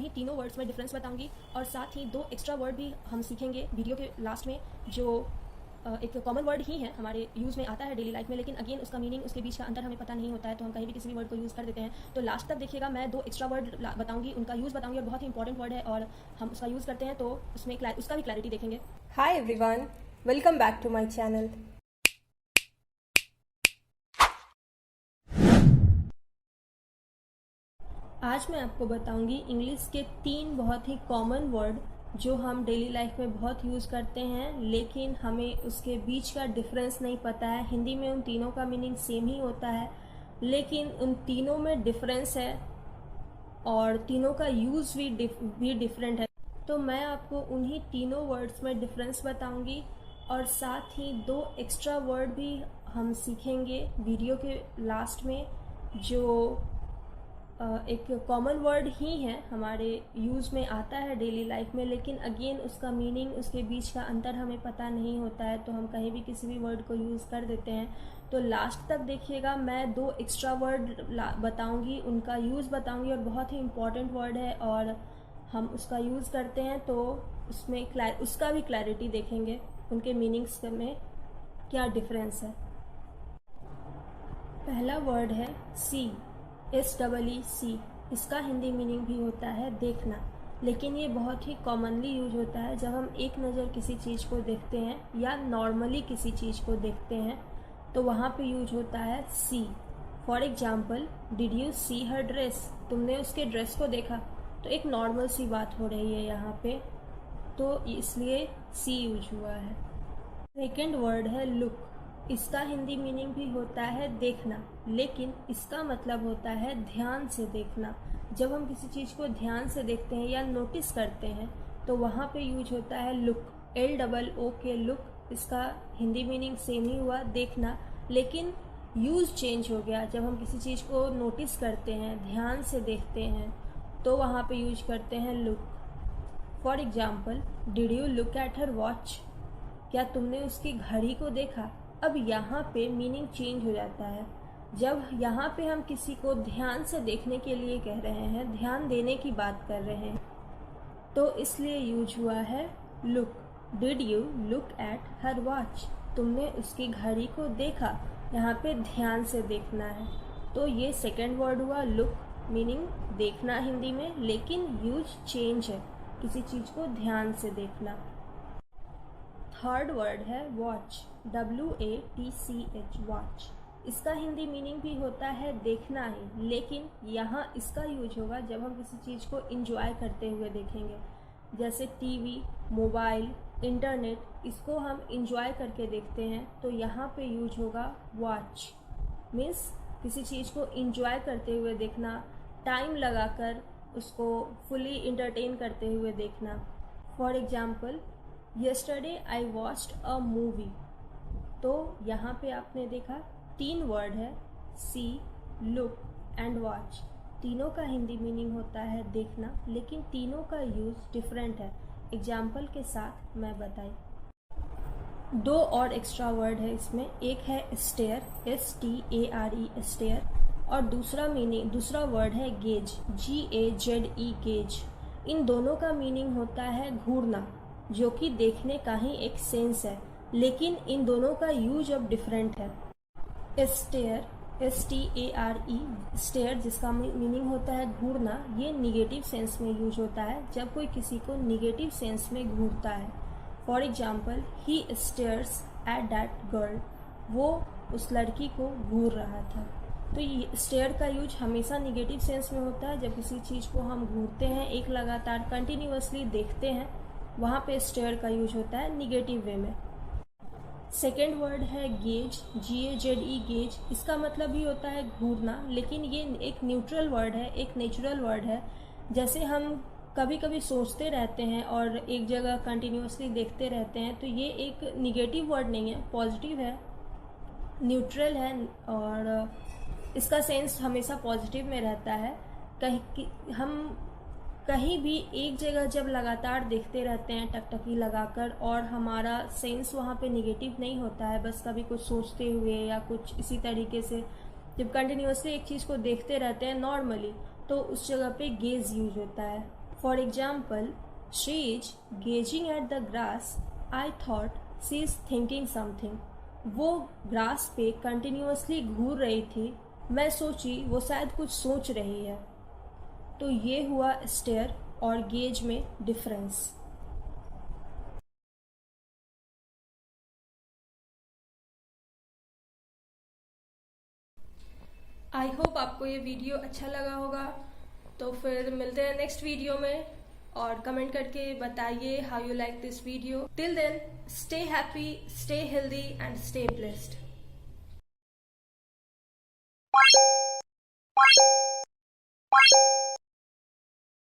उन्हीं तीनों वर्ड्स में डिफरेंस बताऊंगी और साथ ही 2 एक्स्ट्रा वर्ड भी हम सीखेंगे वीडियो के लास्ट में, जो एक कॉमन वर्ड ही है, हमारे यूज़ में आता है डेली लाइफ में, लेकिन अगेन उसका मीनिंग, उसके बीच का अंतर हमें पता नहीं होता है, तो हम कहीं भी किसी भी वर्ड को यूज़ कर देते हैं। तो लास्ट तक देखिएगा, मैं 2 एक्स्ट्रा वर्ड बताऊंगी, उनका यूज़ बताऊंगी और बहुत ही इंपॉर्टेंट वर्ड है और हम उसका यूज़ करते हैं, तो उसमें उसका भी क्लैरिटी देखेंगे। Hi everyone, welcome back to my channel. आज मैं आपको बताऊंगी इंग्लिश के 3 बहुत ही कॉमन वर्ड जो हम डेली लाइफ में बहुत यूज़ करते हैं, लेकिन हमें उसके बीच का डिफरेंस नहीं पता है। हिंदी में उन तीनों का मीनिंग सेम ही होता है, लेकिन उन तीनों में डिफरेंस है और तीनों का यूज़ भी डिफरेंट है। तो मैं आपको उन्हीं तीनों वर्ड्स में डिफरेंस बताऊंगी और साथ ही 2 एक्स्ट्रा वर्ड भी हम सीखेंगे वीडियो के लास्ट में, जो एक कॉमन वर्ड ही है, हमारे यूज़ में आता है डेली लाइफ में, लेकिन अगेन उसका मीनिंग, उसके बीच का अंतर हमें पता नहीं होता है, तो हम कहीं भी किसी भी वर्ड को यूज़ कर देते हैं। तो लास्ट तक देखिएगा, मैं 2 एक्स्ट्रा वर्ड बताऊंगी, उनका यूज़ बताऊंगी और बहुत ही इम्पॉर्टेंट वर्ड है और हम उसका यूज़ करते हैं, तो उसमें उसका भी क्लैरिटी देखेंगे, उनके मीनिंग्स में क्या डिफरेंस है। पहला वर्ड है सी, SEEC। इसका हिंदी मीनिंग भी होता है देखना, लेकिन ये बहुत ही कॉमनली यूज होता है जब हम एक नज़र किसी चीज़ को देखते हैं या नॉर्मली किसी चीज़ को देखते हैं, तो वहाँ पे यूज होता है see. For example, did you see her dress? तुमने उसके ड्रेस को देखा? तो एक नॉर्मल सी बात हो रही है यहाँ पे, तो इसलिए सी यूज हुआ है। सेकेंड वर्ड है लुक। इसका हिंदी मीनिंग भी होता है देखना, लेकिन इसका मतलब होता है ध्यान से देखना। जब हम किसी चीज़ को ध्यान से देखते हैं या नोटिस करते हैं, तो वहाँ पे यूज होता है लुक, LOOK लुक। इसका हिंदी मीनिंग सेम ही हुआ देखना, लेकिन यूज चेंज हो गया। जब हम किसी चीज़ को नोटिस करते हैं, ध्यान से देखते हैं, तो वहाँ पे यूज करते हैं look. For example, did you look at her watch? क्या तुमने उसकी घड़ी को देखा? अब यहाँ पे मीनिंग चेंज हो जाता है। जब यहाँ पे हम किसी को ध्यान से देखने के लिए कह रहे हैं, ध्यान देने की बात कर रहे हैं, तो इसलिए यूज हुआ है look. Did you look at her watch? तुमने उसकी घड़ी को देखा? यहाँ पे ध्यान से देखना है, तो ये सेकेंड वर्ड हुआ लुक, मीनिंग देखना हिंदी में, लेकिन यूज चेंज है, किसी चीज़ को ध्यान से देखना। थर्ड वर्ड है वॉच, WATCH वॉच। इसका हिंदी मीनिंग भी होता है देखना ही, लेकिन यहाँ इसका यूज होगा जब हम किसी चीज़ को इंजॉय करते हुए देखेंगे, जैसे टीवी, मोबाइल, इंटरनेट, इसको हम इंजॉय करके देखते हैं, तो यहाँ पे यूज होगा वॉच। मीन्स किसी चीज़ को इंजॉय करते हुए देखना, टाइम लगाकर उसको फुली इंटरटेन करते हुए देखना। For example, yesterday I watched a movie. तो यहाँ पे आपने देखा 3 वर्ड है, सी, लुक एंड वॉच। तीनों का हिंदी मीनिंग होता है देखना, लेकिन तीनों का यूज़ डिफरेंट है। एग्जाम्पल के साथ मैं बताई। 2 और एक्स्ट्रा वर्ड है इसमें, एक है स्टेयर, STARE स्टेयर, और दूसरा वर्ड है गेज, GAZE गेज। इन दोनों का मीनिंग होता है घूरना, जो कि देखने का ही एक सेंस है, लेकिन इन दोनों का यूज अब डिफरेंट है। स्टेयर, STARE स्टेयर, जिसका मीनिंग होता है घूरना, ये निगेटिव सेंस में यूज होता है जब कोई किसी को निगेटिव सेंस में घूरता है। For example, he stairs at that girl. वो उस लड़की को घूर रहा था। तो ये स्टेयर का यूज हमेशा निगेटिव सेंस में होता है। जब किसी चीज़ को हम घूरते हैं, एक लगातार कंटिन्यूअसली देखते हैं, वहाँ पे स्टेयर का यूज होता है निगेटिव वे में। सेकेंड वर्ड है गेज, GAZE गेज। इसका मतलब भी होता है घूरना, लेकिन ये एक न्यूट्रल वर्ड है, एक नेचुरल वर्ड है। जैसे हम कभी कभी सोचते रहते हैं और एक जगह कंटिन्यूअसली देखते रहते हैं, तो ये एक निगेटिव वर्ड नहीं है, पॉजिटिव है, न्यूट्रल है, और इसका सेंस हमेशा पॉजिटिव में रहता है। हम कहीं भी एक जगह जब लगातार देखते रहते हैं टकटकी लगाकर, और हमारा सेंस वहाँ पे निगेटिव नहीं होता है, बस कभी कुछ सोचते हुए या कुछ इसी तरीके से जब कंटिन्यूअसली एक चीज़ को देखते रहते हैं नॉर्मली, तो उस जगह पे गेज यूज होता है। For example, she is gazing at the grass. I thought she is thinking something. वो ग्रास पे कंटिन्यूअसली घूर रही थी, मैं सोची वो शायद कुछ सोच रही है। तो ये हुआ स्टेयर और गेज में डिफरेंस। आई होप आपको ये वीडियो अच्छा लगा होगा। तो फिर मिलते हैं नेक्स्ट वीडियो में, और कमेंट करके बताइए how you like this video. Till then, stay happy, stay healthy and stay blessed.